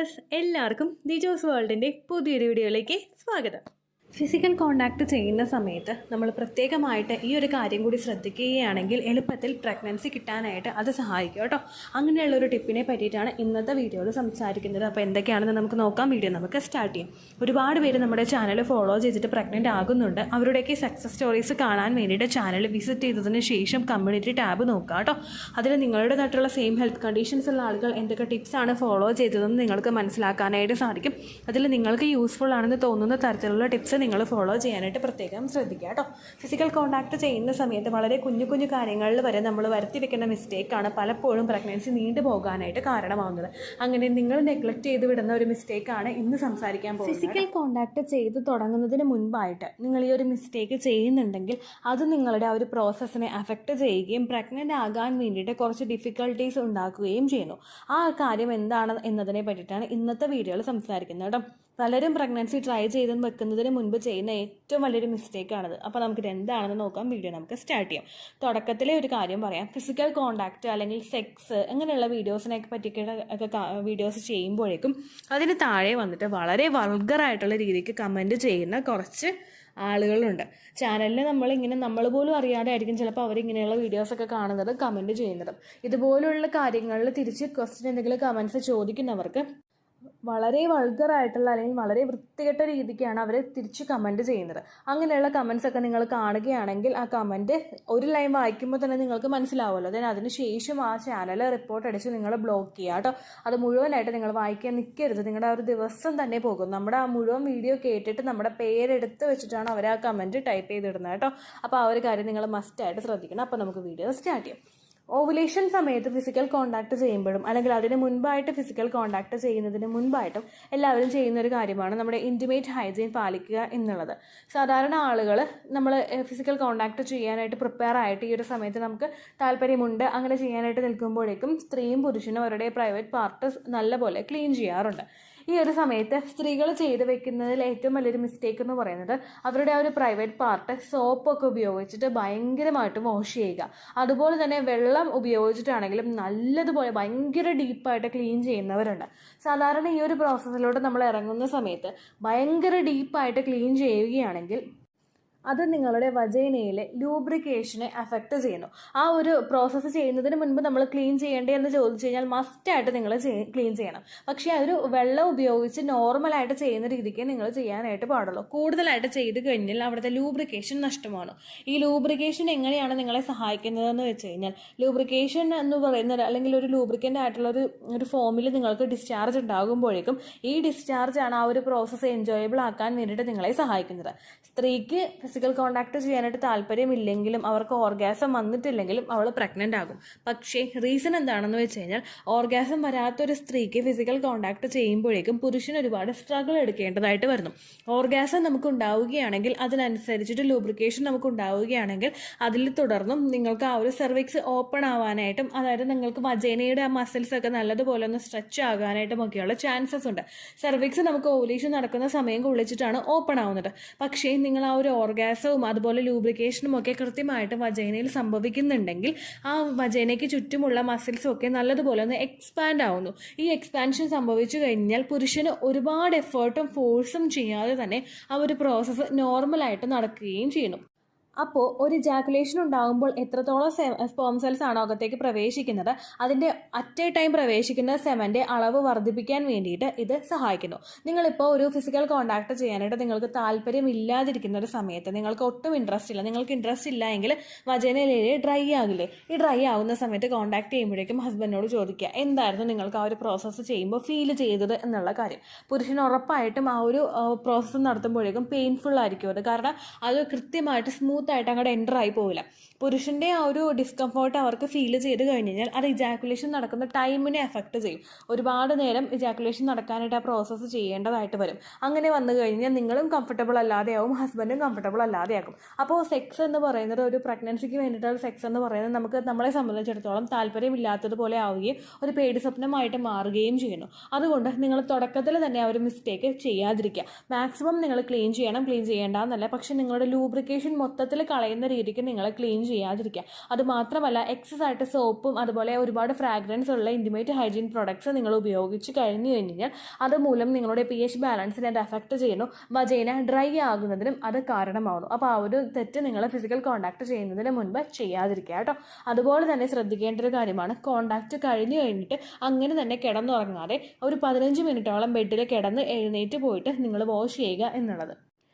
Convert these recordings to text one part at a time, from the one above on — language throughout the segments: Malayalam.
വ്യൂവേഴ്സ്, എല്ലാവർക്കും ദിജോസ് വേൾഡിൻ്റെ പുതിയൊരു വീഡിയോയിലേക്ക് സ്വാഗതം. ഫിസിക്കൽ കോണ്ടാക്ട് ചെയ്യുന്ന സമയത്ത് നമ്മൾ പ്രത്യേകമായിട്ട് ഈ ഒരു കാര്യം കൂടി ശ്രദ്ധിക്കുകയാണെങ്കിൽ എളുപ്പത്തിൽ പ്രഗ്നൻസി കിട്ടാനായിട്ട് അത് സഹായിക്കും കേട്ടോ. അങ്ങനെയുള്ളൊരു ടിപ്പിനെ പറ്റിയിട്ടാണ് ഇന്നത്തെ വീഡിയോയിൽ സംസാരിക്കുന്നത്. അപ്പോൾ എന്തൊക്കെയാണെന്ന് നമുക്ക് നോക്കാം. വീഡിയോ നമുക്ക് സ്റ്റാർട്ട് ചെയ്യാം. ഒരുപാട് പേര് നമ്മുടെ ചാനൽ ഫോളോ ചെയ്തിട്ട് പ്രഗ്നൻ്റ് ആകുന്നുണ്ട്. അവരുടെയൊക്കെ സക്സസ് സ്റ്റോറീസ് കാണാൻ വേണ്ടിയിട്ട് ചാനൽ വിസിറ്റ് ചെയ്തതിന് ശേഷം കമ്മ്യൂണിറ്റി ടാബ് നോക്കുക കേട്ടോ. അതിൽ നിങ്ങളുടേതായിട്ടുള്ള സെയിം ഹെൽത്ത് കണ്ടീഷൻസ് ഉള്ള ആളുകൾ എന്തൊക്കെ ടിപ്സാണ് ഫോളോ ചെയ്തതെന്ന് നിങ്ങൾക്ക് മനസ്സിലാക്കാനായിട്ട് സാധിക്കും. അതിൽ നിങ്ങൾക്ക് യൂസ്ഫുൾ ആണെന്ന് തോന്നുന്ന തരത്തിലുള്ള ടിപ്സ് നിങ്ങൾ ഫോളോ ചെയ്യാനായിട്ട് പ്രത്യേകം ശ്രദ്ധിക്കുക കേട്ടോ. ഫിസിക്കൽ കോണ്ടാക്ട് ചെയ്യുന്ന സമയത്ത് വളരെ കുഞ്ഞു കുഞ്ഞു കാര്യങ്ങളിൽ വരെ നമ്മൾ വരുത്തി വെക്കുന്ന മിസ്റ്റേക്കാണ് പലപ്പോഴും പ്രഗ്നൻസി നീണ്ടു പോകാനായിട്ട് കാരണമാകുന്നത്. അങ്ങനെ നിങ്ങൾ നെഗ്ലക്റ്റ് ചെയ്ത് വിടുന്ന ഒരു മിസ്റ്റേക്കാണ് ഇന്ന് സംസാരിക്കാൻ പോകുന്നത്. ഫിസിക്കൽ കോണ്ടാക്ട് ചെയ്ത് തുടങ്ങുന്നതിന് മുൻപായിട്ട് നിങ്ങൾ ഈ ഒരു മിസ്റ്റേക്ക് ചെയ്യുന്നുണ്ടെങ്കിൽ അത് നിങ്ങളുടെ ആ ഒരു പ്രോസസ്സിനെ അഫക്റ്റ് ചെയ്യുകയും പ്രഗ്നൻ്റ് ആകാൻ വേണ്ടിയിട്ട് കുറച്ച് ഡിഫിക്കൽട്ടീസ് ഉണ്ടാക്കുകയും ചെയ്യുന്നു. ആ കാര്യം എന്താണ് എന്നതിനെ പറ്റിയിട്ടാണ് ഇന്നത്തെ വീഡിയോയിൽ സംസാരിക്കുന്നത് കേട്ടോ. പലരും പ്രഗ്നൻസി ട്രൈ ചെയ്ത് വെക്കുന്നതിന് മുൻപ് ചെയ്യുന്ന ഏറ്റവും വലിയൊരു മിസ്റ്റേക്കാണിത്. അപ്പോൾ നമുക്കിത് എന്താണെന്ന് നോക്കാം. വീഡിയോ നമുക്ക് സ്റ്റാർട്ട് ചെയ്യാം. തുടക്കത്തിലെ ഒരു കാര്യം പറയാം. ഫിസിക്കൽ കോണ്ടാക്റ്റ് അല്ലെങ്കിൽ സെക്സ് അങ്ങനെയുള്ള വീഡിയോസിനെയൊക്കെ പറ്റിയൊക്കെ വീഡിയോസ് ചെയ്യുമ്പോഴേക്കും അതിന് താഴെ വന്നിട്ട് വളരെ വൾഗറായിട്ടുള്ള രീതിക്ക് കമൻറ്റ് ചെയ്യുന്ന കുറച്ച് ആളുകളുണ്ട്. ചാനലിൽ നമ്മൾ പോലും അറിയാതെ ആയിരിക്കും ചിലപ്പോൾ അവരിങ്ങനെയുള്ള വീഡിയോസൊക്കെ കാണുന്നതും കമൻറ്റ് ചെയ്യുന്നതും. ഇതുപോലുള്ള കാര്യങ്ങളിൽ തിരിച്ച് ക്വസ്റ്റ്യൻ എന്തെങ്കിലും കമൻറ്റ്സ് ചോദിക്കുന്നവർക്ക് വളരെ വൾഗറായിട്ടുള്ള അല്ലെങ്കിൽ വളരെ വൃത്തികെട്ട രീതിക്കാണ് അവർ തിരിച്ച് കമൻറ്റ് ചെയ്യുന്നത്. അങ്ങനെയുള്ള കമൻറ്റ്സ് ഒക്കെ നിങ്ങൾ കാണുകയാണെങ്കിൽ ആ കമൻറ്റ് ഒരു ലൈൻ വായിക്കുമ്പോൾ തന്നെ നിങ്ങൾക്ക് മനസ്സിലാവുമല്ലോ. അതിന് ശേഷം ആ ചാനൽ റിപ്പോർട്ട് അടിച്ച് നിങ്ങൾ ബ്ലോക്ക് ചെയ്യുക കേട്ടോ. അത് മുഴുവനായിട്ട് നിങ്ങൾ വായിക്കാൻ നിൽക്കരുത്. നിങ്ങളുടെ ആ ഒരു ദിവസം തന്നെ പോകും. നമ്മുടെ ആ മുഴുവൻ വീഡിയോ കേട്ടിട്ട് നമ്മുടെ പേരെടുത്ത് വെച്ചിട്ടാണ് അവർ ആ കമൻറ്റ് ടൈപ്പ് ചെയ്തിടുന്നത് കേട്ടോ. അപ്പോൾ ആ ഒരു കാര്യം നിങ്ങൾ മസ്റ്റായിട്ട് ശ്രദ്ധിക്കണം. അപ്പോൾ നമുക്ക് വീഡിയോ സ്റ്റാർട്ട് ചെയ്യാം. ഓവുലേഷൻ സമയത്ത് ഫിസിക്കൽ കോണ്ടാക്ട് ചെയ്യുമ്പോഴും അല്ലെങ്കിൽ അതിന് മുൻപായിട്ട് ഫിസിക്കൽ കോണ്ടാക്ട് ചെയ്യുന്നതിന് മുൻപായിട്ടും എല്ലാവരും ചെയ്യുന്ന ഒരു കാര്യമാണ് നമ്മുടെ ഇൻറ്റിമേറ്റ് ഹൈജീൻ പാലിക്കുക എന്നുള്ളത്. സാധാരണ ആളുകൾ നമ്മൾ ഫിസിക്കൽ കോണ്ടാക്ട് ചെയ്യാനായിട്ട് പ്രിപ്പയർ ആയിട്ട് ഈ ഒരു സമയത്ത് നമുക്ക് താല്പര്യമുണ്ട് അങ്ങനെ ചെയ്യാനായിട്ട് നിൽക്കുമ്പോഴേക്കും സ്ത്രീയും പുരുഷനും അവരുടെ പ്രൈവറ്റ് പാർട്ട് നല്ലപോലെ ക്ലീൻ ചെയ്യാറുണ്ട്. ഈ ഒരു സമയത്ത് സ്ത്രീകൾ ചെയ്ത് വെക്കുന്നതിൽ ഏറ്റവും വലിയൊരു മിസ്റ്റേക്ക് എന്ന് പറയുന്നത് അവരുടെ ആ ഒരു പ്രൈവറ്റ് പാർട്ട് സോപ്പൊക്കെ ഉപയോഗിച്ചിട്ട് ഭയങ്കരമായിട്ട് വാഷ് ചെയ്യുക. അതുപോലെ തന്നെ വെള്ളം ഉപയോഗിച്ചിട്ടാണെങ്കിലും നല്ലതുപോലെ ഭയങ്കര ഡീപ്പായിട്ട് ക്ലീൻ ചെയ്യുന്നവരുണ്ട്. സാധാരണ ഈ ഒരു പ്രോസസ്സിലൂടെ നമ്മൾ ഇറങ്ങുന്ന സമയത്ത് ഭയങ്കര ഡീപ്പായിട്ട് ക്ലീൻ ചെയ്യുകയാണെങ്കിൽ അത് നിങ്ങളുടെ വജൈനയിലെ ലൂബ്രിക്കേഷനെ അഫക്റ്റ് ചെയ്യുന്നു. ആ ഒരു പ്രോസസ്സ് ചെയ്യുന്നതിന് മുൻപ് നമ്മൾ ക്ലീൻ ചെയ്യേണ്ടേ എന്ന് ചോദിച്ചു കഴിഞ്ഞാൽ മസ്റ്റായിട്ട് നിങ്ങൾ ക്ലീൻ ചെയ്യണം. പക്ഷേ അതൊരു വെള്ളം ഉപയോഗിച്ച് നോർമലായിട്ട് ചെയ്യുന്ന രീതിക്ക് നിങ്ങൾ ചെയ്യാനായിട്ട് പാടുള്ളൂ. കൂടുതലായിട്ട് ചെയ്ത് കഴിഞ്ഞാൽ അവിടുത്തെ ലൂബ്രിക്കേഷൻ നഷ്ടമാണ്. ഈ ലൂബ്രിക്കേഷൻ എങ്ങനെയാണ് നിങ്ങളെ സഹായിക്കുന്നതെന്ന് വെച്ച് കഴിഞ്ഞാൽ ലൂബ്രിക്കേഷൻ എന്ന് പറയുന്നത് അല്ലെങ്കിൽ ഒരു ലൂബ്രിക്കൻ്റ് ആയിട്ടുള്ള ഒരു ഫോമിൽ നിങ്ങൾക്ക് ഡിസ്ചാർജ് ഉണ്ടാകുമ്പോഴേക്കും ഈ ഡിസ്ചാർജാണ് ആ ഒരു പ്രോസസ്സ് എൻജോയബിൾ ആക്കാൻ വേണ്ടിയിട്ട് നിങ്ങളെ സഹായിക്കുന്നത്. സ്ത്രീക്ക് ഫിസിക്കൽ കോണ്ടാക്ട് ചെയ്യാനായിട്ട് താല്പര്യമില്ലെങ്കിലും അവർക്ക് ഓർഗാസം വന്നിട്ടില്ലെങ്കിലും അവൾ പ്രഗ്നൻ്റ് ആകും. പക്ഷേ റീസൺ എന്താണെന്ന് വെച്ച് കഴിഞ്ഞാൽ ഓർഗാസം വരാത്തൊരു സ്ത്രീക്ക് ഫിസിക്കൽ കോണ്ടാക്ട് ചെയ്യുമ്പോഴേക്കും പുരുഷന് ഒരുപാട് സ്ട്രഗിൾ എടുക്കേണ്ടതായിട്ട് വരുന്നു. ഓർഗാസം നമുക്ക് ഉണ്ടാവുകയാണെങ്കിൽ അതിനനുസരിച്ചിട്ട് ലൂബ്രിക്കേഷൻ നമുക്ക് ഉണ്ടാവുകയാണെങ്കിൽ അതിൽ തുടർന്നും നിങ്ങൾക്ക് ആ ഒരു സെർവിക്സ് ഓപ്പൺ ആവാനായിട്ടും അതായത് നിങ്ങൾക്ക് വജൈനയുടെ ആ മസിൽസ് ഒക്കെ നല്ലതുപോലെ ഒന്ന് സ്ട്രെച്ച് ആകാനായിട്ടും ഒക്കെയുള്ള ചാൻസസ് ഉണ്ട്. സെർവിക്സ് നമുക്ക് ഓവുലേഷൻ നടക്കുന്ന സമയം കുളിച്ചിട്ടാണ് ഓപ്പൺ ആവുന്നത്. പക്ഷേ നിങ്ങൾ ആ ഒരു ഓർഗാസവും അതുപോലെ ലൂബ്രിക്കേഷനും ഒക്കെ കൃത്യമായിട്ട് വജൈനയിൽ സംഭവിക്കുന്നുണ്ടെങ്കിൽ ആ വജൈനയ്ക്ക് ചുറ്റുമുള്ള മസിൽസും ഒക്കെ നല്ലതുപോലെ ഒന്ന് എക്സ്പാൻഡ് ആവുന്നു. ഈ എക്സ്പാൻഷൻ സംഭവിച്ചു കഴിഞ്ഞാൽ പുരുഷന് ഒരുപാട് എഫേർട്ടും ഫോഴ്സും ചെയ്യാതെ തന്നെ ആ ഒരു പ്രോസസ്സ് നോർമലായിട്ട് നടക്കുകയും ചെയ്യുന്നു. അപ്പോൾ ഒരു ഇജാക്കുലേഷൻ ഉണ്ടാകുമ്പോൾ എത്രത്തോളം സ്പേം സെൽസ് ആണോ അകത്തേക്ക് പ്രവേശിക്കുന്നത് അതിൻ്റെ അറ്റ് എ ടൈം പ്രവേശിക്കുന്ന സെമൻ്റെ അളവ് വർദ്ധിപ്പിക്കാൻ വേണ്ടിയിട്ട് ഇത് സഹായിക്കുന്നു. നിങ്ങളിപ്പോൾ ഒരു ഫിസിക്കൽ കോണ്ടാക്ട് ചെയ്യാനായിട്ട് നിങ്ങൾക്ക് താല്പര്യമില്ലാതിരിക്കുന്ന ഒരു സമയത്ത് നിങ്ങൾക്ക് ഒട്ടും ഇൻട്രസ്റ്റ് ഇല്ല, നിങ്ങൾക്ക് ഇൻട്രസ്റ്റ് ഇല്ല എങ്കിൽ വജൈനയിലെ ഡ്രൈ ആകില്ലേ? ഈ ഡ്രൈ ആവുന്ന സമയത്ത് കോണ്ടാക്ട് ചെയ്യുമ്പോഴേക്കും ഹസ്ബൻഡിനോട് ചോദിക്കുക എന്തായിരുന്നു നിങ്ങൾക്ക് ആ ഒരു പ്രോസസ്സ് ചെയ്യുമ്പോൾ ഫീൽ ചെയ്തത് എന്നുള്ള കാര്യം. പുരുഷന് ഉറപ്പായിട്ടും ആ ഒരു പ്രോസസ്സ് നടത്തുമ്പോഴേക്കും പെയിൻഫുൾ ആയിരിക്കും അത്. കാരണം അത് കൃത്യമായിട്ട് സ്മൂത്ത് ആയിട്ട് അങ്ങോട്ട് എൻ്റർ ആയി പോവില്ല. പുരുഷൻ്റെ ആ ഒരു ഡിസ്കംഫോർട്ട് അവർക്ക് ഫീൽ ചെയ്ത് കഴിഞ്ഞ് കഴിഞ്ഞാൽ അത് ഇജാക്കുലേഷൻ നടക്കുന്ന ടൈമിനെ എഫക്റ്റ് ചെയ്യും. ഒരുപാട് നേരം ഇജാക്കുലേഷൻ നടക്കാനായിട്ട് ആ പ്രോസസ്സ് ചെയ്യേണ്ടതായിട്ട് വരും. അങ്ങനെ വന്നു കഴിഞ്ഞാൽ നിങ്ങളും കംഫർട്ടബിൾ അല്ലാതെയാവും, ഹസ്ബൻഡും കംഫർട്ടബിൾ അല്ലാതെയാകും. അപ്പോൾ സെക്സ് എന്ന് പറയുന്നത് ഒരു പ്രഗ്നൻസിക്ക് വേണ്ടിയിട്ടുള്ള സെക്സ് എന്ന് പറയുന്നത് നമുക്ക് നമ്മളെ സംബന്ധിച്ചിടത്തോളം താല്പര്യമില്ലാത്തതുപോലെ ആവുകയും ഒരു പേടി സ്വപ്നമായിട്ട് മാറുകയും ചെയ്യുന്നു. അതുകൊണ്ട് നിങ്ങൾ തുടക്കത്തിൽ തന്നെ ആ ഒരു മിസ്റ്റേക്ക് ചെയ്യാതിരിക്കുക. മാക്സിമം നിങ്ങൾ ക്ലീൻ ചെയ്യണം, ക്ലീൻ ചെയ്യേണ്ടെന്നല്ല, പക്ഷേ നിങ്ങളുടെ ലൂബ്രിക്കേഷൻ മൊത്തത്തിൽ എളുപ്പത്തിൽ കളയുന്ന രീതിക്ക് നിങ്ങൾ ക്ലീൻ ചെയ്യാതിരിക്കുക. അതുമാത്രമല്ല എക്സസ് ആയിട്ട് സോപ്പും അതുപോലെ ഒരുപാട് ഫ്രാഗ്രൻസ് ഉള്ള ഇൻറ്റിമേറ്റ് ഹൈജീൻ പ്രൊഡക്ട്സ് നിങ്ങൾ ഉപയോഗിച്ച് കഴിഞ്ഞു കഴിഞ്ഞാൽ അതുമൂലം നിങ്ങളുടെ pH ബാലൻസിനെ അത് അഫക്റ്റ് ചെയ്യുന്നു. വജൈന ഡ്രൈ ആകുന്നതിനും അത് കാരണമാകുന്നു. അപ്പോൾ ആ ഒരു തെറ്റ് നിങ്ങൾ ഫിസിക്കൽ കോൺടാക്ട് ചെയ്യുന്നതിന് മുൻപ് ചെയ്യാതിരിക്കുക കേട്ടോ. അതുപോലെ തന്നെ ശ്രദ്ധിക്കേണ്ട ഒരു കാര്യമാണ്, കോൺടാക്റ്റ് കഴിഞ്ഞു കഴിഞ്ഞിട്ട് അങ്ങനെ തന്നെ കിടന്നുറങ്ങാതെ ഒരു 15 മിനിറ്റോളം ബെഡിൽ കിടന്ന് എഴുന്നേറ്റ് പോയിട്ട് നിങ്ങൾ വാഷ് ചെയ്യുക എന്നുള്ളത്.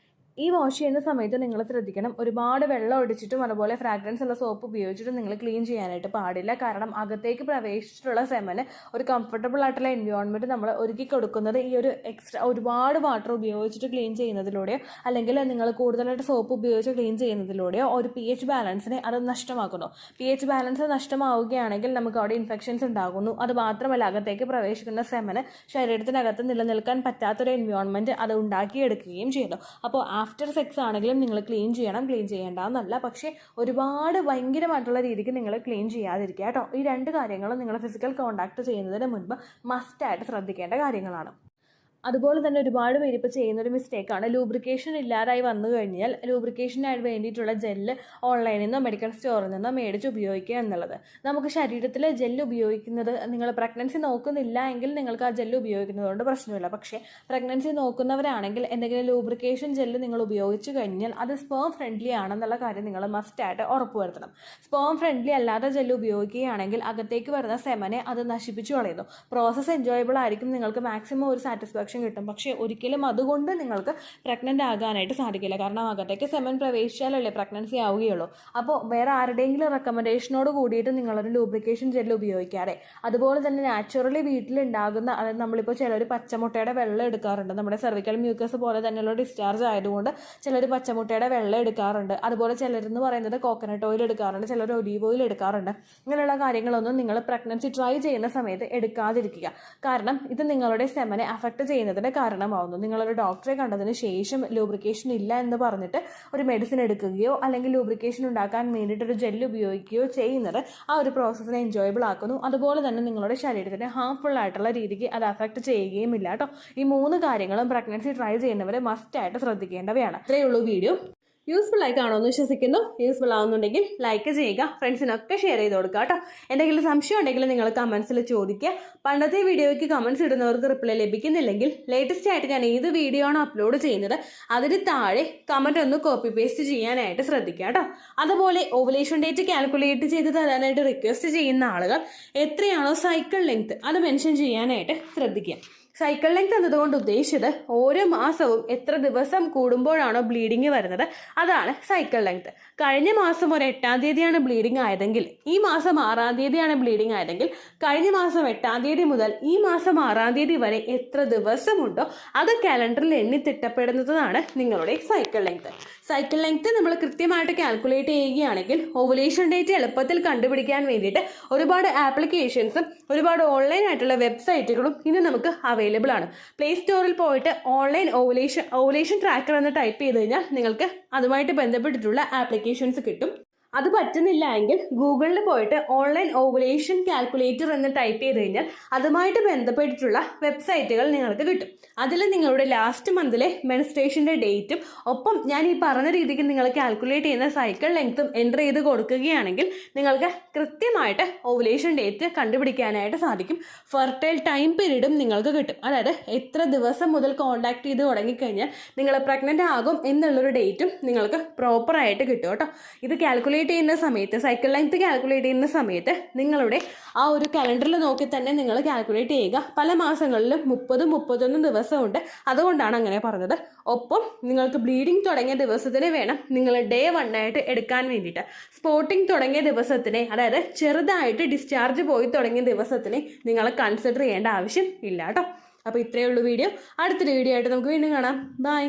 ഈ വാഷ് ചെയ്യുന്ന സമയത്ത് നിങ്ങൾ ശ്രദ്ധിക്കണം, ഒരുപാട് വെള്ളം ഒടിച്ചിട്ടും അതുപോലെ ഫ്രാഗ്രൻസ് ഉള്ള സോപ്പ് ഉപയോഗിച്ചിട്ടും നിങ്ങൾ ക്ലീൻ ചെയ്യാനായിട്ട് പാടില്ല. കാരണം അകത്തേക്ക് പ്രവേശിച്ചിട്ടുള്ള സെമന് ഒരു കംഫർട്ടബിൾ ആയിട്ടുള്ള എൻവയോൺമെൻറ്റ് നമ്മൾ ഒരുക്കി കൊടുക്കുന്നത് ഈ ഒരു എക്സ്ട്രാ ഒരുപാട് വാട്ടർ ഉപയോഗിച്ചിട്ട് ക്ലീൻ ചെയ്യുന്നതിലൂടെയോ അല്ലെങ്കിൽ നിങ്ങൾ കൂടുതലായിട്ട് സോപ്പ് ഉപയോഗിച്ച് ക്ലീൻ ചെയ്യുന്നതിലൂടെയോ ഒരു pH ബാലൻസിനെ അത് നഷ്ടമാക്കുന്നു. pH ബാലൻസ് നഷ്ടമാവുകയാണെങ്കിൽ നമുക്ക് അവിടെ ഇൻഫെക്ഷൻസ് ഉണ്ടാകുന്നു. അത് മാത്രമല്ല അകത്തേക്ക് പ്രവേശിക്കുന്ന സെമന് ശരീരത്തിനകത്ത് നിലനിൽക്കാൻ പറ്റാത്തൊരു എൻവയോൺമെൻറ്റ് അത് ഉണ്ടാക്കിയെടുക്കുകയും ചെയ്യുന്നു. അപ്പോൾ ആഫ്റ്റർ സെക്സ് ആണെങ്കിലും നിങ്ങൾ ക്ലീൻ ചെയ്യണം, ക്ലീൻ ചെയ്യേണ്ടതെന്നല്ല, പക്ഷേ ഒരുപാട് ഭയങ്കരമായിട്ടുള്ള രീതിക്ക് നിങ്ങൾ ക്ലീൻ ചെയ്യാതിരിക്കുക കേട്ടോ. ഈ 2 കാര്യങ്ങളും നിങ്ങൾ ഫിസിക്കൽ കോൺടാക്ട് ചെയ്യുന്നതിന് മുൻപ് മസ്റ്റായിട്ട് ശ്രദ്ധിക്കേണ്ട കാര്യങ്ങളാണ്. അതുപോലെ തന്നെ ഒരുപാട് പേര് ഇപ്പോൾ ചെയ്യുന്നൊരു മിസ്റ്റേക്കാണ്, ലൂബ്രിക്കേഷൻ ഇല്ലാതായി വന്നു കഴിഞ്ഞാൽ ലൂബ്രിക്കേഷനായിട്ട് വേണ്ടിയിട്ടുള്ള ജെല്ല് ഓൺലൈനിൽ നിന്നോ മെഡിക്കൽ സ്റ്റോറിൽ നിന്നോ മേടിച്ച് ഉപയോഗിക്കുക എന്നുള്ളത്. നമുക്ക് ശരീരത്തിൽ ജെല്ല് ഉപയോഗിക്കുന്നത്, നിങ്ങൾ പ്രഗ്നൻസി നോക്കുന്നില്ല എങ്കിൽ നിങ്ങൾക്ക് ആ ജെല്ല് ഉപയോഗിക്കുന്നതുകൊണ്ട് പ്രശ്നമില്ല. പക്ഷേ പ്രഗ്നൻസി നോക്കുന്നവരാണെങ്കിൽ എന്തെങ്കിലും ലൂബ്രിക്കേഷൻ ജെല്ല് നിങ്ങൾ ഉപയോഗിച്ച് കഴിഞ്ഞാൽ അത് സ്പേം ഫ്രണ്ട്ലി ആണെന്നുള്ള കാര്യം നിങ്ങൾ മസ്റ്റായിട്ട് ഉറപ്പുവരുത്തണം. സ്പേം ഫ്രണ്ട്ലി അല്ലാത്ത ജെല്ല് ഉപയോഗിക്കുകയാണെങ്കിൽ അകത്തേക്ക് വരുന്ന സെമനെ അത് നശിപ്പിച്ചു കളയുന്നു. പ്രോസസ്സ് എൻജോയബിൾ ആയിരിക്കും, നിങ്ങൾക്ക് മാക്സിമം ഒരു സാറ്റിസ്ഫാക്ഷൻ കിട്ടും. പക്ഷേ ഒരിക്കലും അതുകൊണ്ട് നിങ്ങൾക്ക് പ്രഗ്നൻ്റ് ആകാനായിട്ട് സാധിക്കില്ല. കാരണം അകത്തേക്ക് സെമൻ പ്രവേശിച്ചാലല്ലേ പ്രഗ്നൻസി ആവുകയുള്ളൂ. അപ്പോൾ വേറെ ആരുടെയെങ്കിലും റെക്കമെൻഡേഷനോട് കൂടിയിട്ട് നിങ്ങളൊരു ലൂബ്രിക്കേഷൻ ജെല്ല് ഉപയോഗിക്കാതെ, അതുപോലെ തന്നെ നാച്ചുറലി വീട്ടിലുണ്ടാകുന്ന, അതായത് നമ്മളിപ്പോൾ ചിലർ പച്ചമുട്ടയുടെ വെള്ളം എടുക്കാറുണ്ട്. നമ്മുടെ സെർവിക്കൽ മ്യൂക്കസ് പോലെ തന്നെയുള്ള ഡിസ്ചാർജ് ആയതുകൊണ്ട് ചിലർ പച്ചമുട്ടയുടെ വെള്ളം എടുക്കാറുണ്ട്. അതുപോലെ ചിലരെന്ന് പറയുന്നത് കോക്കനട്ട് ഓയിൽ എടുക്കാറുണ്ട്, ചിലർ ഒലീവ് ഓയിൽ എടുക്കാറുണ്ട്. ഇങ്ങനെയുള്ള കാര്യങ്ങളൊന്നും നിങ്ങൾ പ്രഗ്നൻസി ട്രൈ ചെയ്യുന്ന സമയത്ത് എടുക്കാതിരിക്കുക. കാരണം ഇത് നിങ്ങളുടെ സെമനെ അഫക്റ്റ് ചെയ്യുന്നതിന് കാരണമാവുന്നു. നിങ്ങളൊരു ഡോക്ടറെ കണ്ടതിന് ശേഷം ലൂബ്രിക്കേഷൻ ഇല്ല എന്ന് പറഞ്ഞിട്ട് ഒരു മെഡിസിൻ എടുക്കുകയോ അല്ലെങ്കിൽ ലൂബ്രിക്കേഷൻ ഉണ്ടാക്കാൻ വേണ്ടിയിട്ടൊരു ജെല്ല് ഉപയോഗിക്കുകയോ ചെയ്യുന്നത് ആ ഒരു പ്രോസസ്സിനെ എൻജോയബിൾ ആക്കുന്നു. അതുപോലെ തന്നെ നിങ്ങളുടെ ശരീരത്തിന് ഹാർംഫുൾ ആയിട്ടുള്ള രീതിക്ക് അത് അഫക്റ്റ് ചെയ്യുകയും ഇല്ല കേട്ടോ. ഈ 3 കാര്യങ്ങളും പ്രഗ്നൻസി ട്രൈ ചെയ്യുന്നവർ മസ്റ്റായിട്ട് ശ്രദ്ധിക്കേണ്ടവയാണ്. ഇത്രയേ ഉള്ളൂ വീഡിയോ. യൂസ്ഫുൾ ആയി കാണുമെന്ന് വിശ്വസിക്കുന്നു. യൂസ്ഫുൾ ആവുന്നുണ്ടെങ്കിൽ ലൈക്ക് ചെയ്യുക, ഫ്രണ്ട്സിനൊക്കെ ഷെയർ ചെയ്ത് കൊടുക്കുക കേട്ടോ. എന്തെങ്കിലും സംശയം ഉണ്ടെങ്കിൽ നിങ്ങൾ കമൻസിൽ ചോദിക്കുക. പണ്ടത്തെ വീഡിയോയ്ക്ക് കമൻസ് ഇടുന്നവർക്ക് റിപ്ലൈ ലഭിക്കുന്നില്ലെങ്കിൽ ലേറ്റസ്റ്റ് ആയിട്ട് ഞാൻ ഏത് വീഡിയോ ആണ് അപ്ലോഡ് ചെയ്യുന്നത് അതിന് താഴെ കമൻറ്റ് ഒന്ന് കോപ്പി പേസ്റ്റ് ചെയ്യാനായിട്ട് ശ്രദ്ധിക്കുക കേട്ടോ. അതുപോലെ ഓവുലേഷൻ ഡേറ്റ് കാൽക്കുലേറ്റ് ചെയ്ത് തരാനായിട്ട് റിക്വസ്റ്റ് ചെയ്യുന്ന ആളുകൾ എത്രയാണോ സൈക്കിൾ ലെങ്ത് അത് മെൻഷൻ ചെയ്യാനായിട്ട് ശ്രദ്ധിക്കുക. സൈക്കിൾ ലെങ്ത് എന്നതുകൊണ്ട് ഉദ്ദേശിച്ചത് ഓരോ മാസവും എത്ര ദിവസം കൂടുമ്പോഴാണോ ബ്ലീഡിങ് വരുന്നത് അതാണ് സൈക്കിൾ ലെങ്ത്. കഴിഞ്ഞ മാസം ഒരു 8-ാം തീയതിയാണ് ബ്ലീഡിങ് ആയതെങ്കിൽ ഈ മാസം 6-ാം തീയതിയാണ് ബ്ലീഡിങ് ആയതെങ്കിൽ കഴിഞ്ഞ മാസം 8-ാം തീയതി മുതൽ ഈ മാസം 6-ാം തീയതി വരെ എത്ര ദിവസമുണ്ടോ അത് കാലണ്ടറിൽ എണ്ണി തിട്ടപ്പെടുന്നതാണ് നിങ്ങളുടെ സൈക്കിൾ ലെങ്ത്. സൈക്കിൾ ലെങ്ത് നമ്മൾ കൃത്യമായിട്ട് കാൽക്കുലേറ്റ് ചെയ്യുകയാണെങ്കിൽ ഓവുലേഷൻ ഡേറ്റ് എളുപ്പത്തിൽ കണ്ടുപിടിക്കാൻ വേണ്ടിയിട്ട് ഒരുപാട് ആപ്ലിക്കേഷൻസും ഒരുപാട് ഓൺലൈൻ ആയിട്ടുള്ള വെബ്സൈറ്റുകളും ഇന്ന് നമുക്ക് അവൈലബിൾ ആണ്. പ്ലേ സ്റ്റോറിൽ പോയിട്ട് ഓൺലൈൻ ഓവുലേഷൻ ട്രാക്കർ എന്ന് ടൈപ്പ് ചെയ്ത് കഴിഞ്ഞാൽ നിങ്ങൾക്ക് അതുമായിട്ട് ബന്ധപ്പെട്ടിട്ടുള്ള ആപ്ലിക്കേഷൻസ് കിട്ടും. അത് പറ്റുന്നില്ല എങ്കിൽ ഗൂഗിളിൽ പോയിട്ട് ഓൺലൈൻ ഓവുലേഷൻ കാൽക്കുലേറ്റർ എന്ന് ടൈപ്പ് ചെയ്ത് കഴിഞ്ഞാൽ അതുമായിട്ട് ബന്ധപ്പെട്ടിട്ടുള്ള വെബ്സൈറ്റുകൾ നിങ്ങൾക്ക് കിട്ടും. അതിൽ നിങ്ങളുടെ ലാസ്റ്റ് മന്തിലെ മെൻസ്ട്രേഷൻ്റെ ഡേറ്റും ഒപ്പം ഞാൻ ഈ പറഞ്ഞ രീതിക്ക് നിങ്ങൾ കാൽക്കുലേറ്റ് ചെയ്യുന്ന സൈക്കിൾ ലെങ്ത്തും എൻ്റർ ചെയ്ത് കൊടുക്കുകയാണെങ്കിൽ നിങ്ങൾക്ക് കൃത്യമായിട്ട് ഓവുലേഷൻ ഡേറ്റ് കണ്ടുപിടിക്കാനായിട്ട് സാധിക്കും. ഫെർട്ടൈൽ ടൈം പീരീഡും നിങ്ങൾക്ക് കിട്ടും. അതായത് എത്ര ദിവസം മുതൽ കോൺടാക്ട് ചെയ്ത് തുടങ്ങിക്കഴിഞ്ഞാൽ നിങ്ങൾ പ്രഗ്നൻ്റ് ആകും എന്നുള്ളൊരു ഡേറ്റും നിങ്ങൾക്ക് പ്രോപ്പറായിട്ട് കിട്ടും കേട്ടോ. ഇത് കാൽക്കുലേറ്റ് ചെയ്യുന്ന സമയത്ത് സൈക്കിൾ ലെങ്ത് കാൽക്കുലേറ്റ് ചെയ്യുന്ന സമയത്ത് നിങ്ങളുടെ ആ ഒരു കലണ്ടറിൽ നോക്കി തന്നെ നിങ്ങൾ കാൽക്കുലേറ്റ് ചെയ്യുക. പല മാസങ്ങളിലും 30-31 ദിവസമുണ്ട്, അതുകൊണ്ടാണ് അങ്ങനെ പറഞ്ഞത്. ഒപ്പം നിങ്ങൾക്ക് ബ്ലീഡിങ് തുടങ്ങിയ ദിവസത്തിന് വേണം നിങ്ങൾ ഡേ 1 ആയിട്ട് എടുക്കാൻ വേണ്ടിയിട്ട്. സ്പോട്ടിങ് തുടങ്ങിയ ദിവസത്തിനെ, അതായത് ചെറുതായിട്ട് ഡിസ്ചാർജ് പോയി തുടങ്ങിയ ദിവസത്തിനെ നിങ്ങൾ കൺസിഡർ ചെയ്യേണ്ട ആവശ്യം ഇല്ല കേട്ടോ. അപ്പോൾ ഇത്രയേ ഉള്ളൂ വീഡിയോ. അടുത്തൊരു വീഡിയോ ആയിട്ട് നമുക്ക് വീണ്ടും കാണാം. ബൈ.